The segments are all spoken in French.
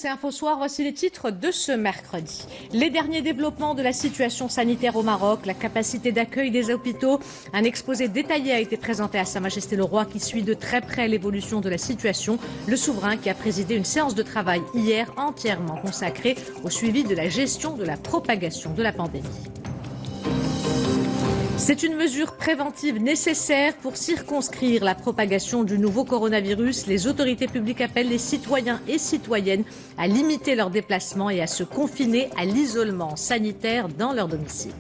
C'est Info Soir, voici les titres de ce mercredi. Les derniers développements de la situation sanitaire au Maroc, la capacité d'accueil des hôpitaux. Un exposé détaillé a été présenté à Sa Majesté le Roi qui suit de très près l'évolution de la situation. Le souverain qui a présidé une séance de travail hier entièrement consacrée au suivi de la gestion de la propagation de la pandémie. C'est une mesure préventive nécessaire pour circonscrire la propagation du nouveau coronavirus. Les autorités publiques appellent les citoyens et citoyennes à limiter leurs déplacements et à se confiner à l'isolement sanitaire dans leur domicile.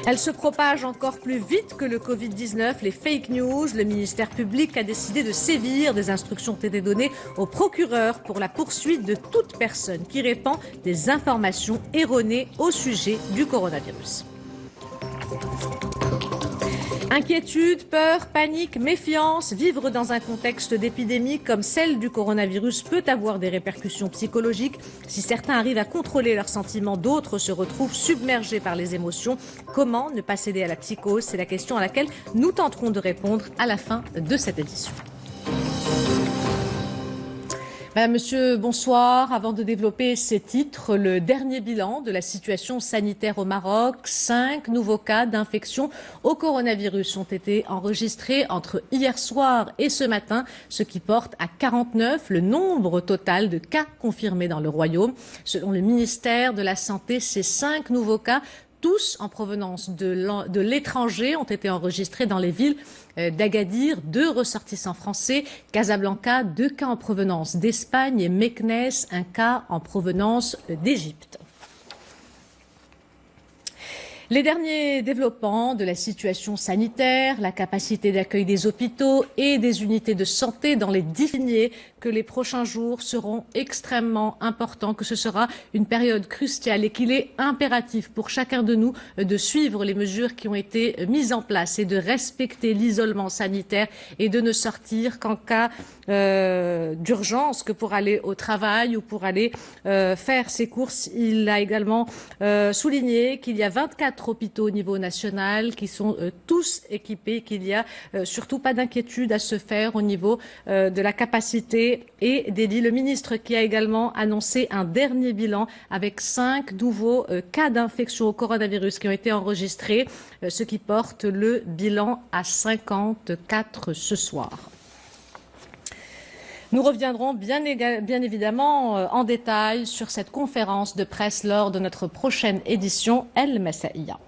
Elle se propage encore plus vite que le Covid-19, les fake news. Le ministère public a décidé de sévir. Des instructions ont été données au procureur pour la poursuite de toute personne qui répand des informations erronées au sujet du coronavirus. Inquiétude, peur, panique, méfiance, vivre dans un contexte d'épidémie comme celle du coronavirus peut avoir des répercussions psychologiques. Si certains arrivent à contrôler leurs sentiments, d'autres se retrouvent submergés par les émotions. Comment ne pas céder à la psychose? C'est la question à laquelle nous tenterons de répondre à la fin de cette édition. Madame, Monsieur, bonsoir. Avant de développer ces titres, le dernier bilan de la situation sanitaire au Maroc. 5 nouveaux cas d'infection au coronavirus ont été enregistrés entre hier soir et ce matin, ce qui porte à 49 le nombre total de cas confirmés dans le royaume. Selon le ministère de la Santé, ces 5 nouveaux cas, tous en provenance de l'étranger, ont été enregistrés dans les villes d'Agadir, 2 ressortissants français, Casablanca, 2 cas en provenance d'Espagne et Meknès, 1 cas en provenance d'Égypte. Les derniers développements de la situation sanitaire, la capacité d'accueil des hôpitaux et des unités de santé dans les signes que les prochains jours seront extrêmement importants, que ce sera une période cruciale et qu'il est impératif pour chacun de nous de suivre les mesures qui ont été mises en place et de respecter l'isolement sanitaire et de ne sortir qu'en cas d'urgence, que pour aller au travail ou pour aller faire ses courses. Il a également souligné qu'il y a 24 hôpitaux au niveau national qui sont tous équipés, qu'il n'y a surtout pas d'inquiétude à se faire au niveau de la capacité et des lits. Le ministre qui a également annoncé un dernier bilan avec 5 nouveaux cas d'infection au coronavirus qui ont été enregistrés, ce qui porte le bilan à 54 ce soir. Nous reviendrons bien évidemment en détail sur cette conférence de presse lors de notre prochaine édition El Massaïa.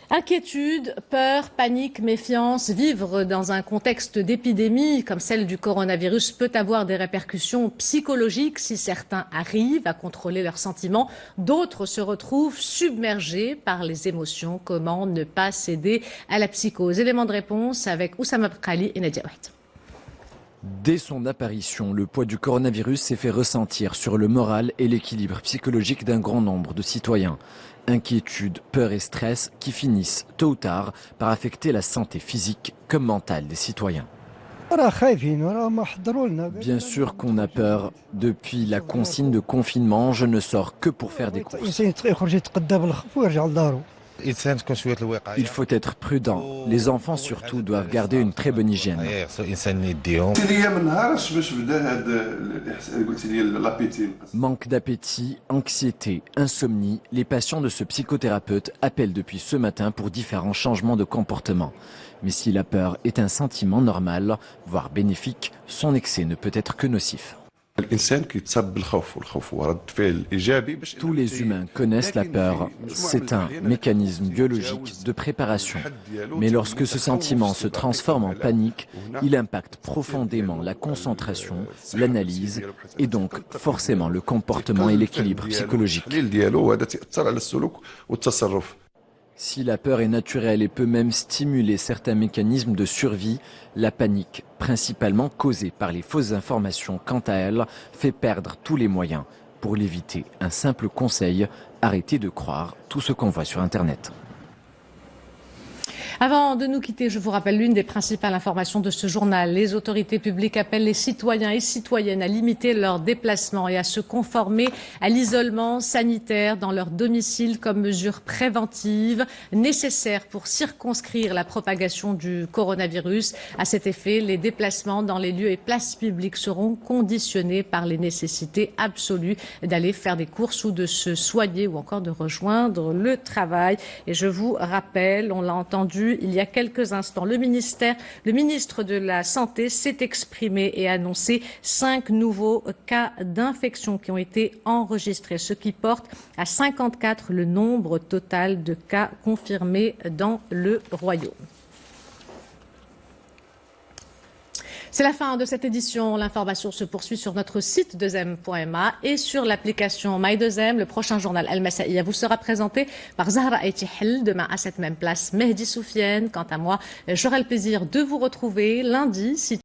Inquiétude, peur, panique, méfiance, vivre dans un contexte d'épidémie comme celle du coronavirus peut avoir des répercussions psychologiques. Si certains arrivent à contrôler leurs sentiments, d'autres se retrouvent submergés par les émotions. Comment ne pas céder à la psychose? Élément de réponse avec Oussama Bkrali et Nadia Ouatt. Dès son apparition, le poids du coronavirus s'est fait ressentir sur le moral et l'équilibre psychologique d'un grand nombre de citoyens. Inquiétude, peur et stress qui finissent, tôt ou tard, par affecter la santé physique comme mentale des citoyens. Bien sûr qu'on a peur. Depuis la consigne de confinement, je ne sors que pour faire des courses. Il faut être prudent. Les enfants surtout doivent garder une très bonne hygiène. Manque d'appétit, anxiété, insomnie, les patients de ce psychothérapeute appellent depuis ce matin pour différents changements de comportement. Mais si la peur est un sentiment normal, voire bénéfique, son excès ne peut être que nocif. Tous les humains connaissent la peur. C'est un mécanisme biologique de préparation. Mais lorsque ce sentiment se transforme en panique, il impacte profondément la concentration, l'analyse et donc forcément le comportement et l'équilibre psychologique. Si la peur est naturelle et peut même stimuler certains mécanismes de survie, la panique, principalement causée par les fausses informations, quant à elle, fait perdre tous les moyens. Pour l'éviter, un simple conseil, arrêtez de croire tout ce qu'on voit sur Internet. Avant de nous quitter, je vous rappelle l'une des principales informations de ce journal. Les autorités publiques appellent les citoyens et citoyennes à limiter leurs déplacements et à se conformer à l'isolement sanitaire dans leur domicile comme mesure préventive nécessaire pour circonscrire la propagation du coronavirus. À cet effet, les déplacements dans les lieux et places publiques seront conditionnés par les nécessités absolues d'aller faire des courses ou de se soigner ou encore de rejoindre le travail. Et je vous rappelle, on l'a entendu il y a quelques instants, le ministre de la Santé s'est exprimé et a annoncé 5 nouveaux cas d'infection qui ont été enregistrés, ce qui porte à 54 le nombre total de cas confirmés dans le royaume. C'est la fin de cette édition. L'information se poursuit sur notre site 2m.ma et sur l'application My2m. Le prochain journal Al-Masaïa vous sera présenté par Zahra Etihel demain à cette même place. Mehdi Soufiane. Quant à moi, j'aurai le plaisir de vous retrouver lundi.